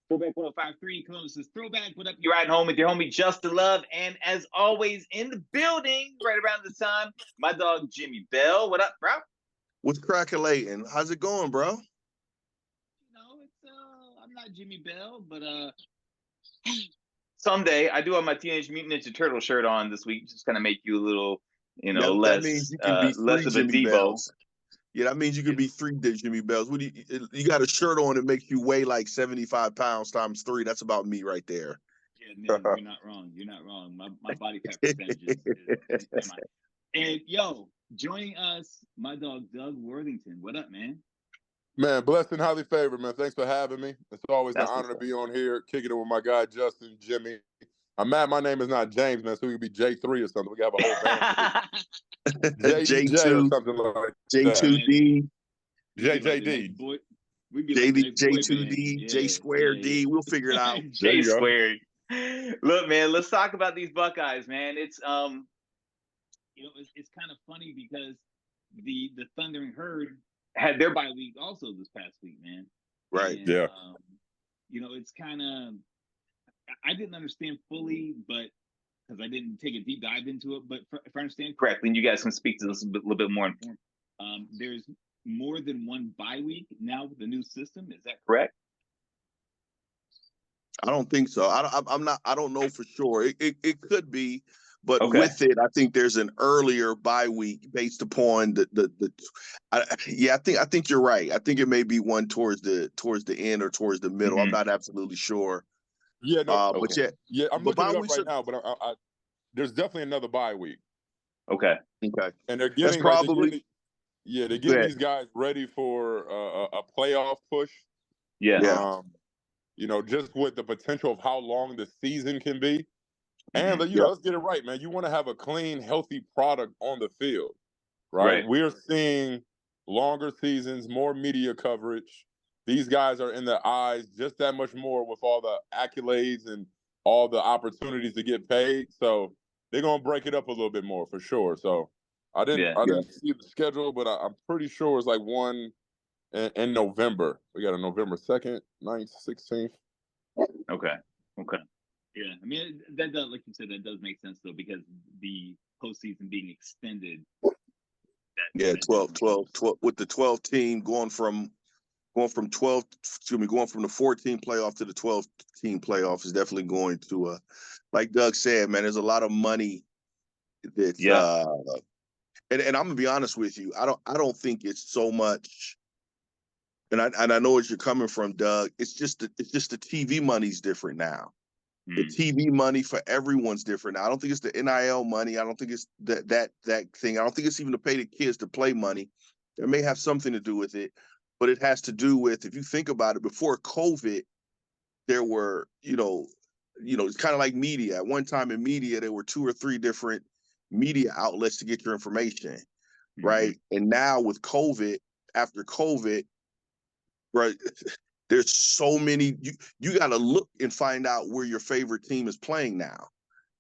Throwback 1053, Columbus's Throwback. What up? You're riding home with your homie Justin Luvv. And as always, in the building, right around this time, my dog Jimmie Belle. What up, bro? What's cracking? How's it going, bro? It's I'm not Jimmie Belle, but someday I do have my Teenage Mutant Ninja Turtle shirt on this week, just kind of make you a little, that means you can be less of a Jimmie Devo. Bells. Yeah, that means you can be three Jimmie Bells. What do you got a shirt on that makes you weigh like 75 pounds times 3? That's about me right there. Yeah, man, you're not wrong. You're not wrong. My body fat percentage is and yo, joining us, my dog Doug Worthington. What up, man? Man, blessed and highly favored, man. Thanks for having me. It's always an honor to be on here, kicking it with my guy Justin, Jimmy. I'm mad my name is not James, man, so we could be J3 or something. We got a whole band. J2 or something like J2D. JJD. J2D, J squared D. We'll figure it out. J squared. Look, man, let's talk about these Buckeyes, man. It's it's kind of funny because the Thundering Herd had their bye week also this past week, man. Right. And, yeah. It's kind of, I didn't understand fully, but because I didn't take a deep dive into it. But if I understand correctly, and you guys can speak to this a little bit more informed, there's more than one bye week now with the new system. Is that correct? I don't think so. I don't know for sure. It could be. But okay. With it, I think there's an earlier bye week based upon I think you're right. I think it may be one towards the end or towards the middle. I'm not absolutely sure. Yeah, no, but yeah, I'm looking it up right now. But there's definitely another bye week. Okay. And they're getting they're getting these guys ready for a playoff push. Yeah. Just with the potential of how long the season can be. And let's get it right, man. You want to have a clean, healthy product on the field, right? We're seeing longer seasons, more media coverage. These guys are in the eyes just that much more with all the accolades and all the opportunities to get paid. So they're gonna break it up a little bit more for sure. So I didn't see the schedule, but I'm pretty sure it's like one in November. We got a November 2nd, 9th, 16th. Okay. Yeah, I mean that does, like you said, that does make sense though, because the postseason being extended. 12 with the 12 team going from the 14 playoff to the 12 team playoff is definitely going to like Doug said, man, there's a lot of money that and I'm gonna be honest with you, I don't think it's so much. And I know where you're coming from, Doug. It's just the TV money's different now. The TV money for everyone's different now. I don't think it's the NIL money. I don't think it's that thing. I don't think it's even to pay the kids to play money. It may have something to do with it, but it has to do with, if you think about it, before COVID, there were, it's kind of like media. At one time in media, there were 2 or 3 different media outlets to get your information, right? And now with COVID, after COVID, right, there's so many. You got to look and find out where your favorite team is playing now.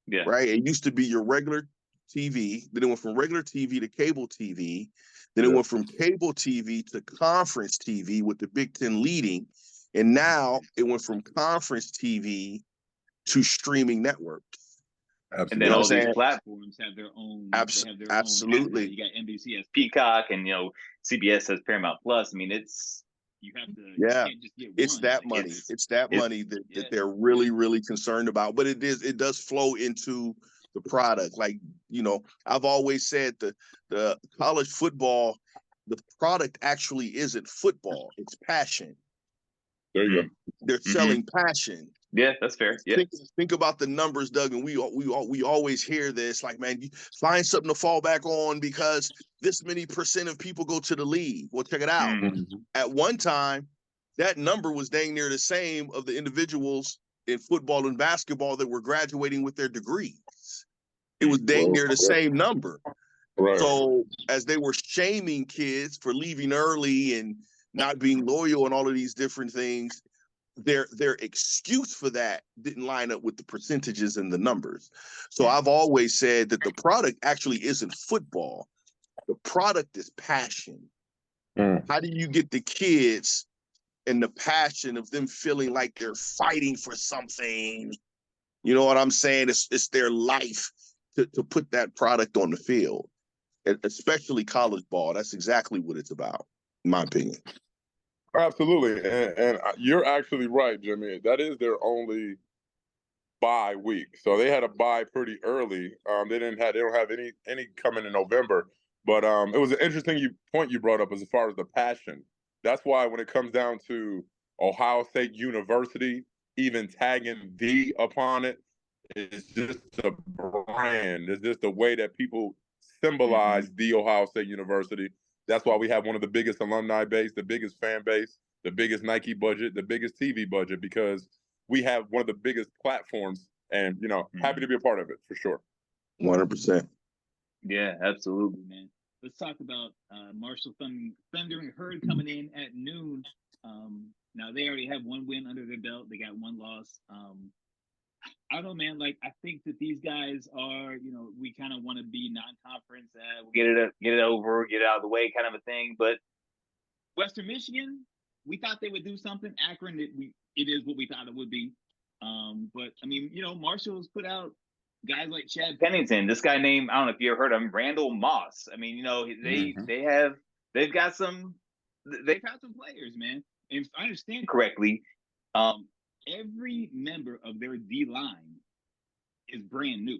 Yeah. Right. It used to be your regular TV. Then it went from regular TV to cable TV. Then it went from cable TV to conference TV with the Big Ten leading. And now it went from conference TV to streaming networks. Absolutely. And then all these platforms have their own. Absolutely. You got NBC has Peacock, and CBS has Paramount Plus. I mean, it's. You have to. You can't just get one. It's that money. It's that money that they're really, really concerned about. But it does flow into the product. Like, I've always said the college football, the product actually isn't football. It's passion. There you go. They're selling passion. Yeah, that's fair. Yeah. Think about the numbers, Doug, and we always hear this, like, man, you find something to fall back on because this many % of people go to the league. Well, check it out. At one time, that number was dang near the same of the individuals in football and basketball that were graduating with their degrees. It was dang near the same number. Right. So as they were shaming kids for leaving early and not being loyal and all of these different things, their excuse for that didn't line up with the percentages and the numbers. So I've always said that the product actually isn't football. The product is passion. How do you get the kids and the passion of them feeling like they're fighting for something. You know what I'm saying? It's their life to put that product on the field, especially college ball. That's exactly what it's about, in my opinion. Absolutely, and you're actually right, Jimmy. That is their only bye week, so they had a bye pretty early. They don't have any coming in November, but it was an interesting point you brought up as far as the passion. That's why when it comes down to Ohio State University, even tagging "the" upon it, it's just a brand. It's just a way that people symbolize the Ohio State University. That's why we have one of the biggest alumni base, the biggest fan base, the biggest Nike budget, the biggest TV budget, because we have one of the biggest platforms, and happy to be a part of it for sure. 100%. Yeah, absolutely, man. Let's talk about Marshall Thunder and Herd coming in at noon. Now they already have one win under their belt. They got one loss. I don't know, man. Like, I think that these guys are, we kind of want to be non-conference. We'll get it over, get it out of the way, kind of a thing. But Western Michigan, we thought they would do something. Akron, it is what we thought it would be. But I mean, Marshall's put out guys like Chad Pennington. This guy named, I don't know if you ever heard of him, Randall Moss. I mean, they've got some players, man. And if I understand correctly, every member of their D line is brand new.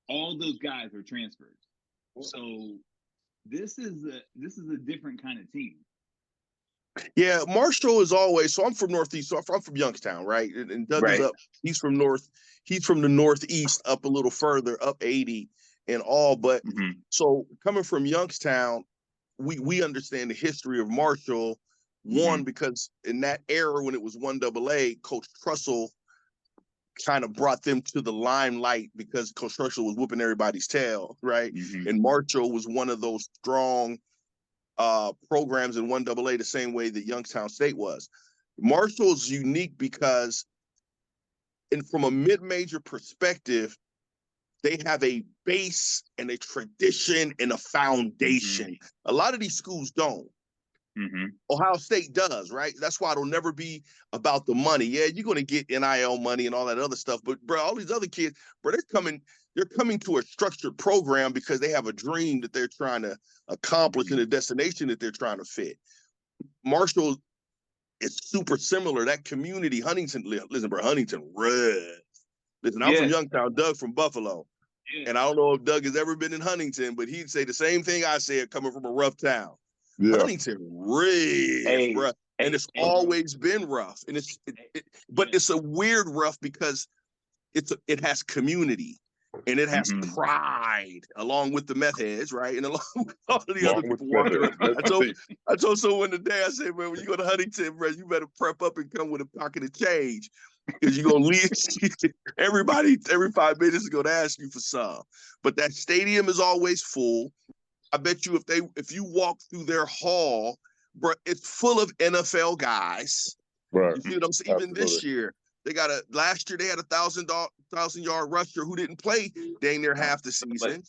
All those guys are transfers. So this is a different kind of team. Yeah, Marshall is always. So I'm from Northeast. So I'm from Youngstown, right? And Doug is up. He's from the Northeast, up a little further, up 80 and all. But so coming from Youngstown, we understand the history of Marshall. One, because in that era when it was 1AA, Coach Trussell kind of brought them to the limelight because Coach Trussell was whooping everybody's tail, right? And Marshall was one of those strong programs in 1AA, the same way that Youngstown State was. Marshall's unique because, from a mid-major perspective, they have a base and a tradition and a foundation. A lot of these schools don't. Ohio State does, right? That's why it'll never be about the money. Yeah, you're going to get NIL money and all that other stuff, but bro, all these other kids, bro, they're coming to a structured program because they have a dream that they're trying to accomplish and a destination that they're trying to fit. Marshall is super similar. That community, Huntington, listen, bro, Huntington, red. Listen, I'm from Youngstown, Doug from Buffalo. And I don't know if Doug has ever been in Huntington, but he'd say the same thing I said coming from a rough town. Huntington red, bro. And it's always been rough. And but it's a weird rough because it has community and it has pride along with the meth heads, right? And along with all of the other people walking around. I told someone today, I said, man, when you go to Huntington, bro, you better prep up and come with a pocket of change. Because you're gonna leave everybody every 5 minutes is gonna ask you for some. But that stadium is always full. I bet you if you walk through their hall, bro, it's full of NFL guys. Right. You see what I'm saying? Even this year, last year they had a 1,000-yard rusher who didn't play dang near half the season.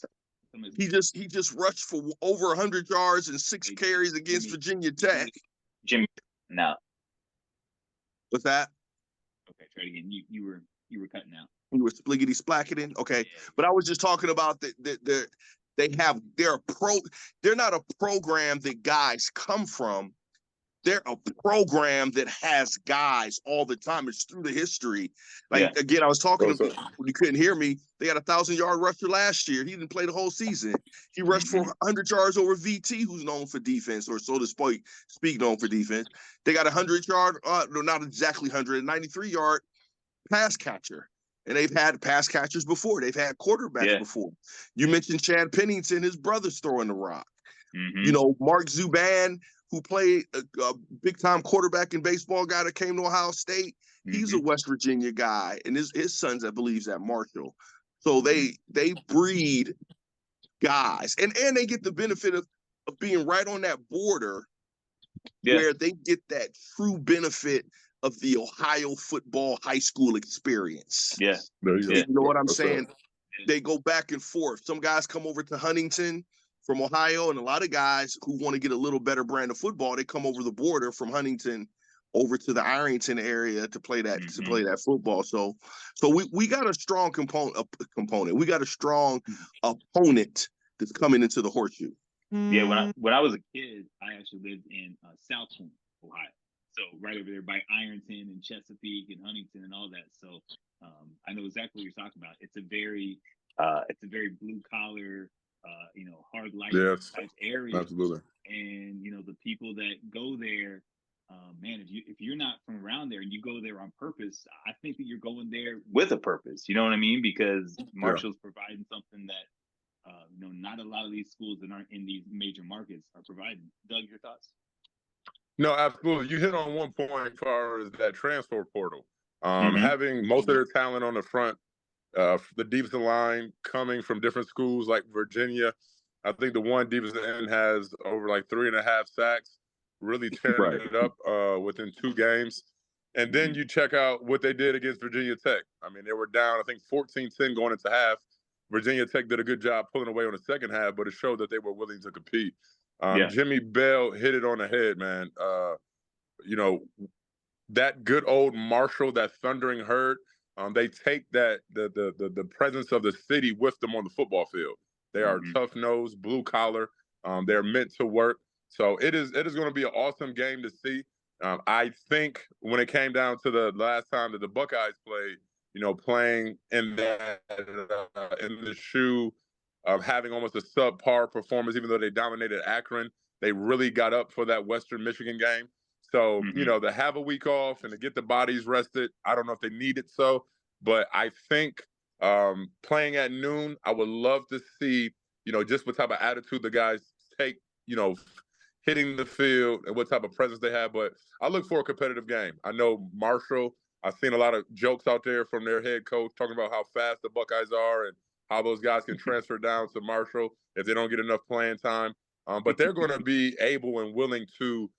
He just rushed for over 100 yards and 6 carries against Virginia Tech. Jimmie, no. What's that? Okay, try it again. You were cutting out. You were spliggity splacketing. Okay, but I was just talking about they're not a program that guys come from. They're a program that has guys all the time. It's through the history. Again, I was talking to people when you couldn't hear me. They had a 1,000-yard rusher last year. He didn't play the whole season. He rushed for 100 yards over VT, who's known for defense, or so to speak, known for defense. They got a 100-yard, no, not exactly 100, 93-yard pass catcher. And they've had pass catchers before. They've had quarterbacks before. You mentioned Chad Pennington, his brother's throwing the rock. Mark Zuban, who played a big-time quarterback in baseball, guy that came to Ohio State. He's a West Virginia guy, and his son's, I believe, at Marshall. So they breed guys, and they get the benefit of being right on that border where they get that true benefit of the Ohio football high school experience. You know what I'm saying? They go back and forth. Some guys come over to Huntington from Ohio, and a lot of guys who want to get a little better brand of football, they come over the border from Huntington over to the Ironton area to play that football. So we got a strong component. We got a strong opponent that's coming into the Horseshoe. Yeah, when I was a kid, I actually lived in South Point, Ohio. So right over there by Ironton and Chesapeake and Huntington and all that. So I know exactly what you're talking about. It's a very blue collar, hard life type area. Absolutely. And the people that go there, man, if you're not from around there and you go there on purpose, I think that you're going there with a purpose. You know what I mean? Because Marshall's providing something that not a lot of these schools that aren't in these major markets are providing. Doug, your thoughts? No, absolutely. You hit on one point as far as that transfer portal. Having most of their talent on the front, the defensive line coming from different schools like Virginia. I think the one defensive end has over like 3.5 sacks, really tearing it up within 2 games. And then you check out what they did against Virginia Tech. I mean, they were down, I think, 14-10 going into half. Virginia Tech did a good job pulling away on the second half, but it showed that they were willing to compete. Jimmie Belle hit it on the head, man. That good old Marshall, that thundering herd, they take that the presence of the city with them on the football field. They are tough-nosed, blue-collar. They're meant to work. So it is going to be an awesome game to see. I think when it came down to the last time that the Buckeyes played, playing in the shoe of having almost a subpar performance, even though they dominated Akron, they really got up for that Western Michigan game. So, to have a week off and to get the bodies rested, I don't know if they need it so, but I think playing at noon, I would love to see, just what type of attitude the guys take, hitting the field and what type of presence they have. But I look for a competitive game. I know Marshall, I've seen a lot of jokes out there from their head coach talking about how fast the Buckeyes are and how those guys can transfer down to Marshall if they don't get enough playing time. But they're going to be able and willing to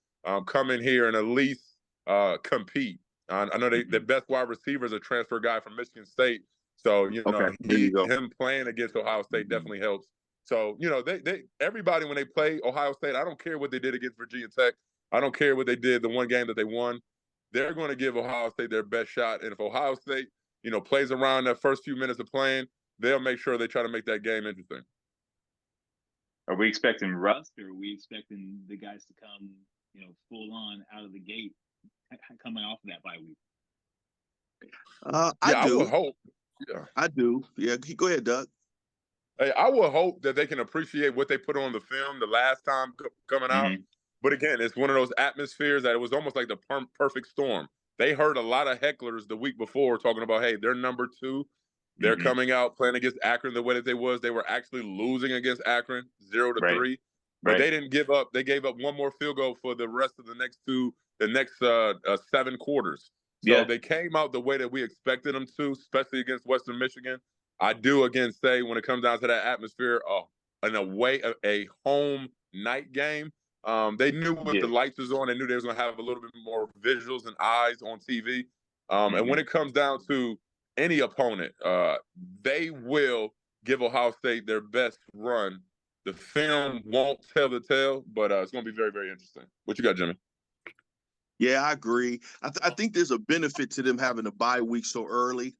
come in here and at least compete. I know the best wide receiver is a transfer guy from Michigan State. So, him playing against Ohio State definitely helps. So, everybody, when they play Ohio State, I don't care what they did against Virginia Tech. I don't care what they did the one game that they won. They're going to give Ohio State their best shot. And if Ohio State, plays around that first few minutes of playing, they'll make sure they try to make that game interesting. Are we expecting rust, or are we expecting the guys to come, full on out of the gate, coming off of that bye week? I would hope. Yeah, I do. Yeah, go ahead, Doug. Hey, I would hope that they can appreciate what they put on the film the last time coming out. But again, it's one of those atmospheres that it was almost like the perfect storm. They heard a lot of hecklers the week before talking about, hey, they're number 2. They're coming out playing against Akron the way that they was. They were actually losing against Akron 0-3. But they didn't give up. They gave up one more field goal for the rest of the next 7 quarters. So they came out the way that we expected them to, especially against Western Michigan. I do again say when it comes down to that atmosphere, a home night game. They knew when the lights was on, they knew they was going to have a little bit more visuals and eyes on TV. And when it comes down to any opponent, they will give Ohio State their best run. The film won't tell the tale, but it's going to be very, very interesting. What you got, Jimmy? Yeah, I agree. I think there's a benefit to them having a bye week so early.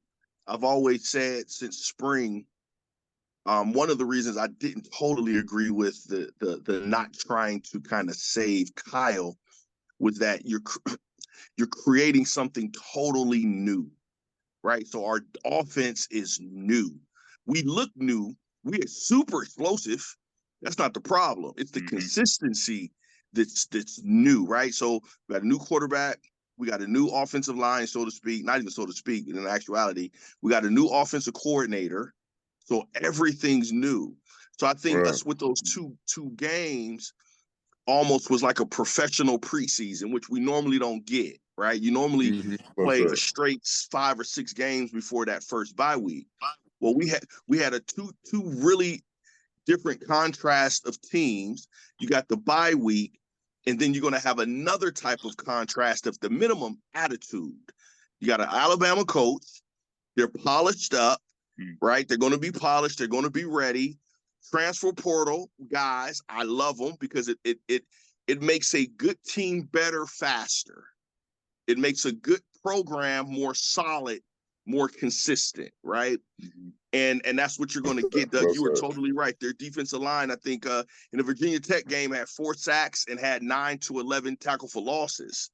I've always said since spring, one of the reasons I didn't totally agree with the not trying to kind of save Kyle was that you're creating something totally new, right? So our offense is new. We look new. We are super explosive. That's not the problem. It's the consistency that's new, right? So we got a new quarterback. We got a new offensive line, so to speak. Not even so to speak, but in actuality, we got a new offensive coordinator. So everything's new. So I think us with those two games almost was like a professional preseason, which we normally don't get, right? You normally play a straight 5 or 6 games before that first bye week. Well, we had a two really different contrast of teams. You got the bye week, and then you're going to have another type of contrast of the minimum attitude. You got an Alabama coach. They're polished up, right? They're going to be polished. They're going to be ready. Transfer portal guys, I love them because it makes a good team better faster. It makes a good program more solid, more consistent, right? Mm-hmm. And that's what you're going to get, Doug. Well You were said. totally right. Their defensive line, I think, in the Virginia Tech game had 4 sacks and had 9 to 11 tackle for losses.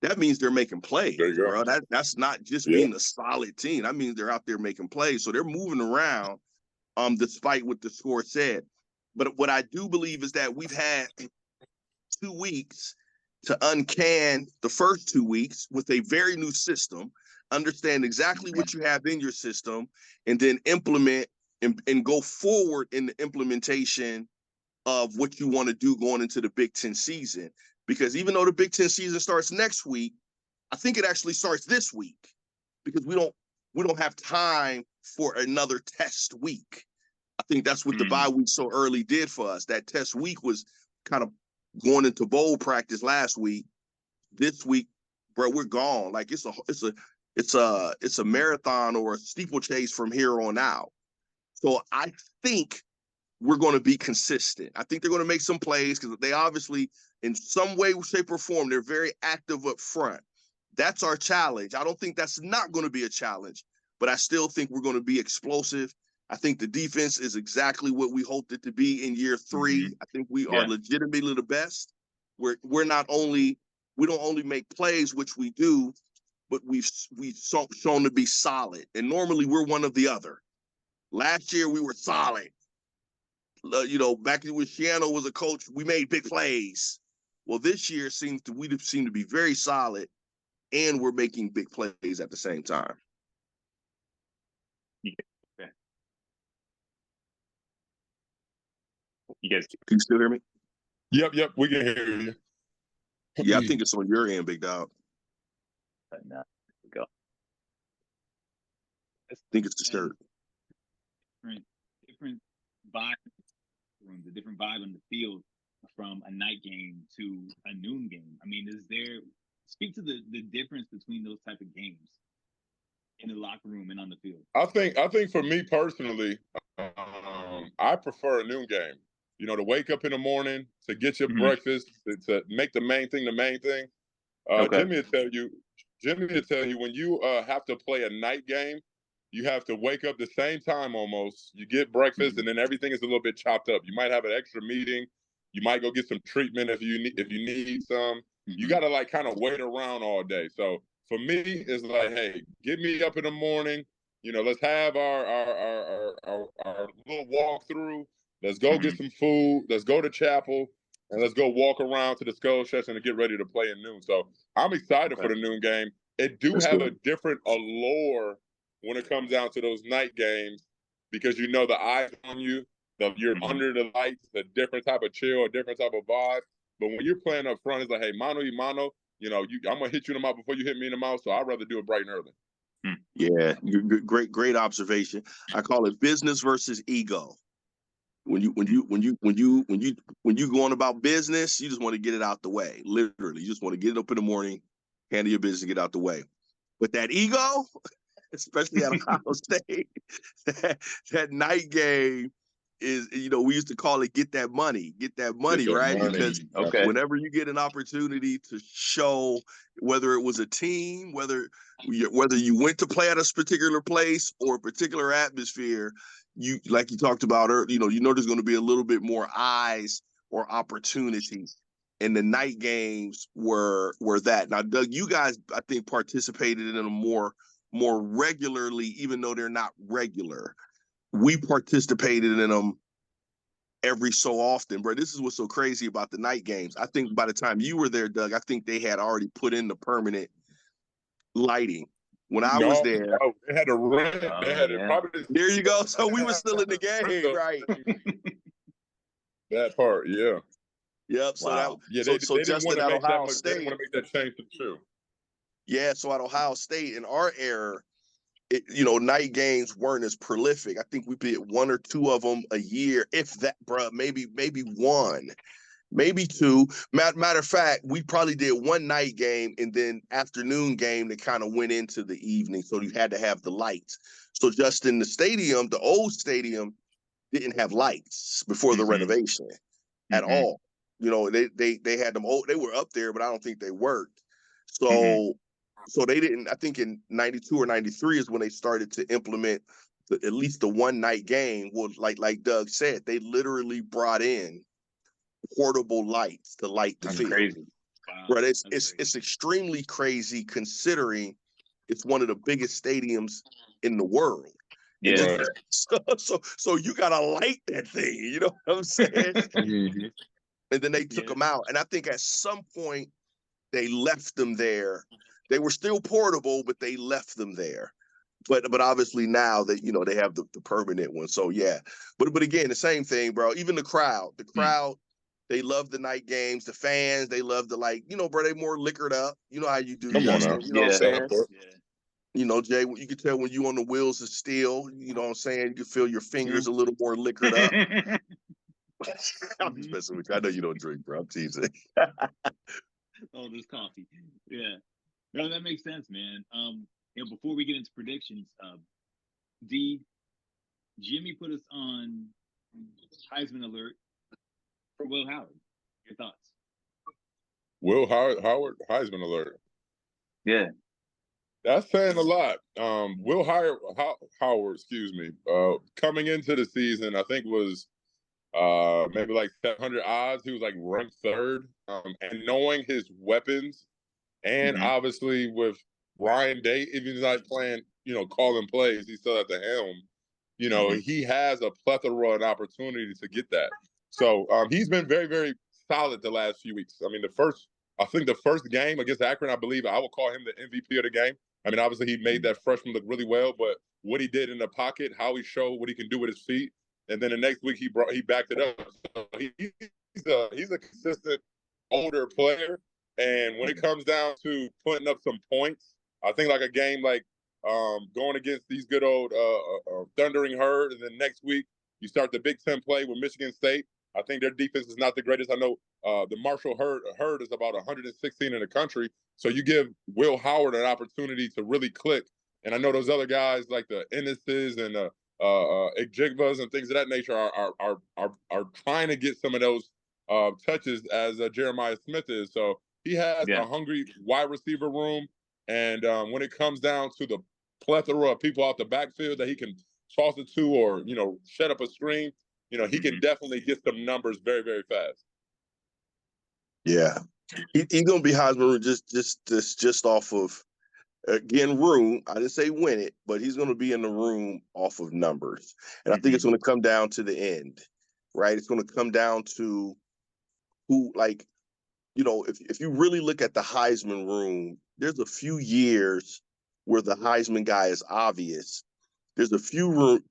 That means they're making plays, There you go. bro. That's not just being a solid team. That means they're out there making plays. So they're moving around, despite what the score said. But what I do believe is that we've had 2 weeks to uncan the first 2 weeks with a very new system, understand exactly what you have in your system, and then implement and go forward in the implementation of what you want to do going into the Big Ten season. Because even though the Big Ten season starts next week, I think it actually starts this week because we don't have time for another test week. I think that's what the bye week so early did for us. That test week was kind of going into bowl practice last week. This week, bro, we're gone. Like it's a marathon or a steeplechase from here on out. So I think we're going to be consistent. I think they're going to make some plays because they obviously, in some way, shape, or form, they're very active up front. That's our challenge. I don't think that's not going to be a challenge, but I still think we're going to be explosive. I think the defense is exactly what we hoped it to be in year 3. I think we are legitimately the best. We don't only make plays, which we do, but we've shown to be solid. And normally we're one of the other. Last year we were solid. Back when Shiano was a coach, we made big plays. Well, this year we seem to be very solid, and we're making big plays at the same time. Okay. You guys, can you still hear me? Yep, we can hear you. Yeah, I think it's on your end, big dog. No, we go. I think it's the shirt. Different vibe, the different vibe on the field from a night game to a noon game. I mean, speak to the difference between those type of games in the locker room and on the field? I think for me personally, I prefer a noon game. To wake up in the morning, to get your breakfast, to make the main thing the main thing. Jimmie will tell you when you have to play a night game, you have to wake up the same time almost. You get breakfast, and then everything is a little bit chopped up. You might have an extra meeting. You might go get some treatment if you need some. You got to kind of wait around all day. So for me, it's like, hey, get me up in the morning. Let's have our little walkthrough. Let's go get some food. Let's go to chapel, and let's go walk around to the skull session and get ready to play at noon. So I'm excited for the noon game. It do have a different allure when it comes down to those night games because the eyes on you, you're under the lights, a different type of chill, a different type of vibe. But when you're playing up front, it's like, hey, mano y mano, I'm going to hit you in the mouth before you hit me in the mouth, so I'd rather do it bright and early. Yeah, great observation. I call it business versus ego. When you going about business, you just want to get it out the way. Literally, you just want to get it up in the morning, handle your business, and get out the way. But that ego, especially at Ohio State, that night game is, we used to call it get that money, right? Money. Because whenever you get an opportunity to show whether it was a team, whether you went to play at a particular place or a particular atmosphere, you like you talked about earlier, there's going to be a little bit more eyes or opportunities. And the night games were that. Now, Doug, you guys, I think, participated in them more regularly, even though they're not regular. We participated in them every so often, bro. This is what's so crazy about the night games. I think by the time you were there, Doug, I think they had already put in the permanent lighting. When I was there, they had a rent. They had it probably. There you go. So we were still in the game, right? That part, yeah. Yep. Wow. So Justin at Ohio State, they didn't want to make that change to two. Yeah. So at Ohio State, in our era, night games weren't as prolific. I think we did 1 or 2 of them a year, if that, bro. Maybe 1, maybe 2. Matter of fact, we probably did 1 night game and then afternoon game that kind of went into the evening. So you had to have the lights. So just in the old stadium, didn't have lights before the renovation at all. They had them. They were up there, but I don't think they worked. So so they didn't. I think in '92 or '93 is when they started to implement at least the one night game. Well, like Doug said, they literally brought in portable lights to light the field. Crazy. Wow. Right, it's extremely crazy considering it's one of the biggest stadiums in the world. Yeah. So you gotta light that thing. You know what I'm saying? And then they took them out, and I think at some point they left them there. They were still portable, but they left them there. But obviously now that they have the permanent one. So yeah. But again, the same thing, bro. Even the crowd. They love the night games. The fans, they love the bro, they more liquored up. You know how you do, Justin. You know what I'm saying? Yeah. Jay, you can tell when you on the wheels of steel, you know what I'm saying? You can feel your fingers a little more liquored up. I'm just messing with you. I know you don't drink, bro. I'm teasing. Oh, there's coffee. Yeah. No, that makes sense, man. Before we get into predictions, Jimmy put us on Heisman alert for Will Howard. Your thoughts? Will Howard Heisman alert. Yeah. That's saying a lot. Will Howard, excuse me, coming into the season, I think was maybe like 700 odds. He was like ranked third. And knowing his weapons, and obviously with Ryan Day, even if he's not playing, calling plays, he's still at the helm. He has a plethora and opportunity to get that. So he's been very, very solid the last few weeks. I mean, I think the first game against Akron, I believe I would call him the MVP of the game. I mean, obviously he made that freshman look really well, but what he did in the pocket, how he showed what he can do with his feet, and then the next week he backed it up. So he's a consistent older player, and when it comes down to putting up some points, I think like a game like going against these good old Thundering Herd, and then next week you start the Big Ten play with Michigan State. I think their defense is not the greatest. I know the Marshall Herd is about 116 in the country. So you give Will Howard an opportunity to really click. And I know those other guys like the Ennises and the Ijigbas and things of that nature are trying to get some of those touches as Jeremiah Smith is. So he has a hungry wide receiver room. And when it comes down to the plethora of people out the backfield that he can toss it to or, set up a screen, he can definitely get some numbers very, very fast. Yeah. He's going to be Heisman just off of, again, room. I didn't say win it, but he's going to be in the room off of numbers. And I think it's going to come down to the end, right? It's going to come down to who, if you really look at the Heisman room, there's a few years where the Heisman guy is obvious. There's a few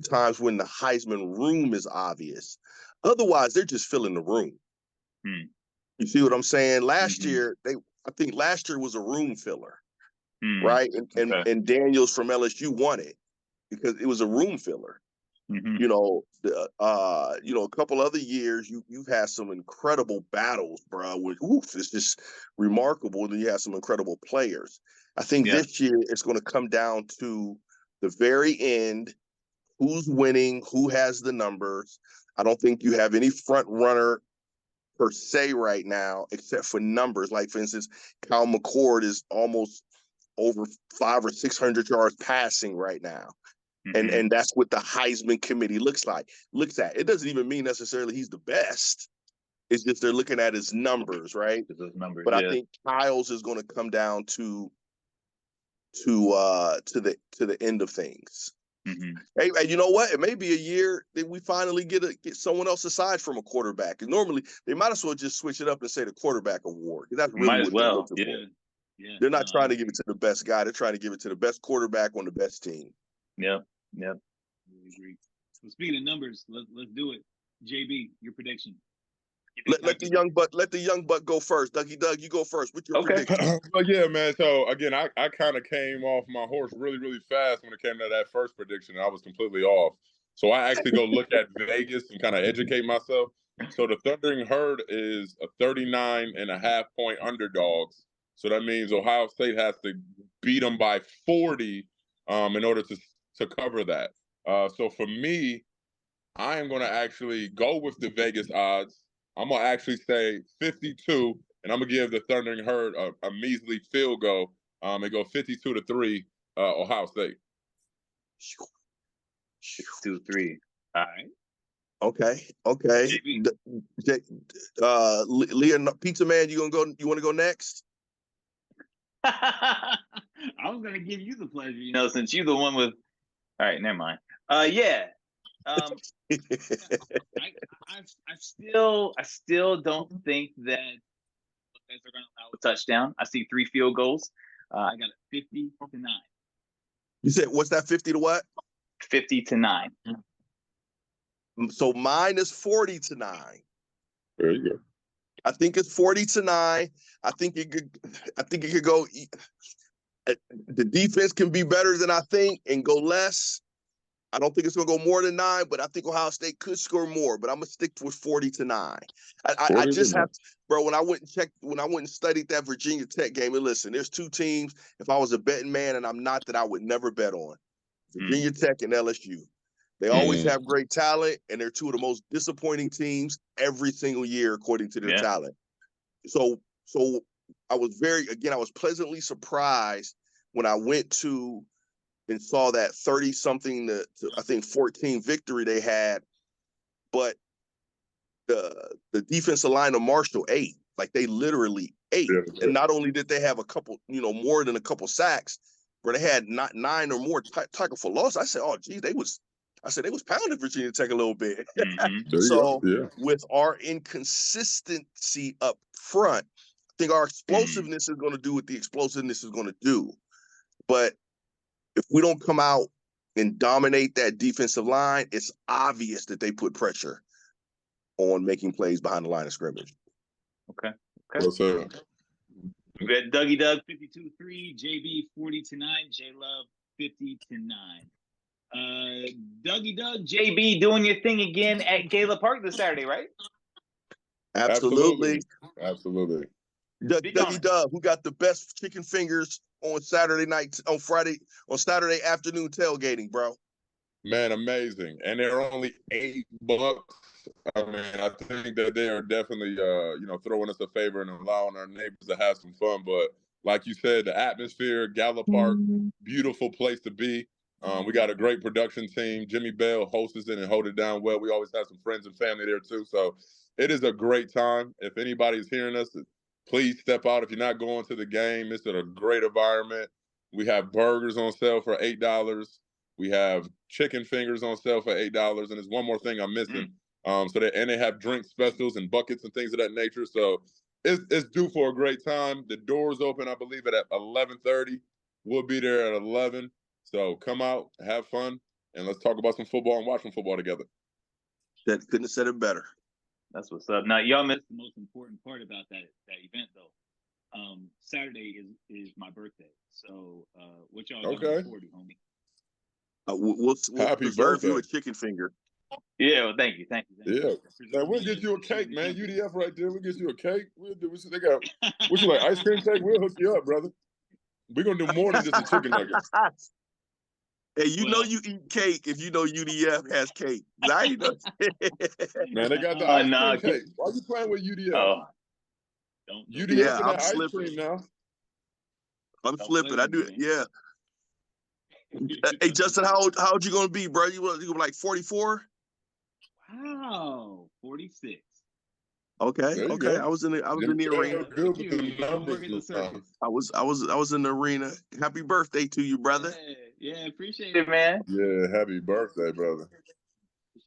times when the Heisman room is obvious. Otherwise, they're just filling the room. You see what I'm saying? Last year, I think last year was a room filler, right? And Daniels from LSU won it because it was a room filler. A couple other years, you've had some incredible battles, bro. It's just remarkable. And then you have some incredible players. I think this year it's going to come down to the very end. Who's winning? Who has the numbers? I don't think you have any front runner per se right now, except for numbers. Like, for instance, Kyle McCord is almost over 500 or 600 yards passing right now. And that's what the Heisman committee looks at. It doesn't even mean necessarily he's the best. It's just they're looking at his numbers, right? But I think Kyle's is going to come down to the end of things. Hey, you know what? It may be a year that we finally get someone else aside from a quarterback. And normally they might as well just switch it up and say the quarterback award. That's really what they're looking for. Yeah. They're not trying to give it to the best guy. They're trying to give it to the best quarterback on the best team. Yep. So speaking of numbers, let's do it. JB, your prediction. Let the young buck go first. Doug, you go first. What's your prediction? Yeah, man. So again, I kind of came off my horse really, really fast when it came to that first prediction, and I was completely off. So I actually go look at Vegas and kind of educate myself. So the Thundering Herd is a 39.5-point underdogs. So that means Ohio State has to beat them by 40 in order to cover that. So for me, I am going to actually go with the Vegas odds. I'm going to actually say 52, and I'm going to give the Thundering Herd a measly field goal It goes 52-3, Ohio State. 2-3. All right. Okay. Leon, Pizza Man, you want to go next? I was gonna give you the pleasure, since you're the one with. All right, never mind. Yeah. I still don't think that Buckeyes are gonna allow a touchdown. I see 3 field goals. I got it 50-9. You said what's that? 50 to what? 50-9. So mine is 40-9. There you go. I think it's 40-9. I think it could go. The defense can be better than I think and go less. I don't think it's going to go more than 9, but I think Ohio State could score more. But I'm going to stick with 40-9. I just have to, bro. When I went and studied that Virginia Tech game, and listen, there's 2 teams. If I was a betting man, and I'm not, that I would never bet on Virginia Tech and LSU. They always have great talent, and they're 2 of the most disappointing teams every single year according to their talent. So I was pleasantly surprised when I went to and saw that 30-something to I think 14 victory they had, but the defensive line of Marshall ate. Like they literally ate. Yeah. And not only did they have a couple, more than a couple sacks, but they had not 9 or more tackle for loss. I said, oh geez, they was pounding Virginia Tech a little bit. So with our inconsistency up front, I think our explosiveness is going to do what the explosiveness is going to do. But if we don't come out and dominate that defensive line, it's obvious that they put pressure on making plays behind the line of scrimmage. Okay. Well, so we got Dougie Doug 52-3, JB 40-9, J Love 50-9. Dougie Doug, JB doing your thing again at Gala Park this Saturday, right? Absolutely. Dougie Doug, who got the best chicken fingers on Saturday afternoon tailgating, bro? Man, amazing. And they're only $8. I mean, I think that they are definitely, throwing us a favor and allowing our neighbors to have some fun. But like you said, the atmosphere, Gala Park, beautiful place to be. We got a great production team. Jimmie Belle hosts it and hold it down well. We always have some friends and family there too. So it is a great time. If anybody's hearing us, please step out. If you're not going to the game, it's a great environment. We have burgers on sale for $8. We have chicken fingers on sale for $8. And there's one more thing I'm missing. They have drink specials and buckets and things of that nature. So it's due for a great time. The doors open, I believe, at 11:30. We'll be there at 11. So come out, have fun, and let's talk about some football and watch some football together. That couldn't have said it better. That's what's up. Now, y'all missed the most important part about that event, though. Saturday is my birthday. So what y'all looking forward to, homie? We'll Happy birthday. You a chicken finger. Yeah, well, thank you. Yeah, man, we'll get you a cake, man. UDF right there. We'll get you a cake. We'll do. They got. What you like? Ice cream cake? We'll hook you up, brother. We're gonna do more than just a chicken nugget. Hey, you eat cake if you know UDF has cake. I know. Man, they got the ice cream cake. Why are you playing with UDF? Don't UDF and that ice cream now. I'm slipping. I do it. Yeah. Hey, Justin, how old you gonna be, bro? You like 44? Wow, 46. Okay. Go. I was in the arena. Good with the numbers. I was in the arena. Happy birthday to you, brother. Yeah, appreciate it, man. Yeah, happy birthday, brother.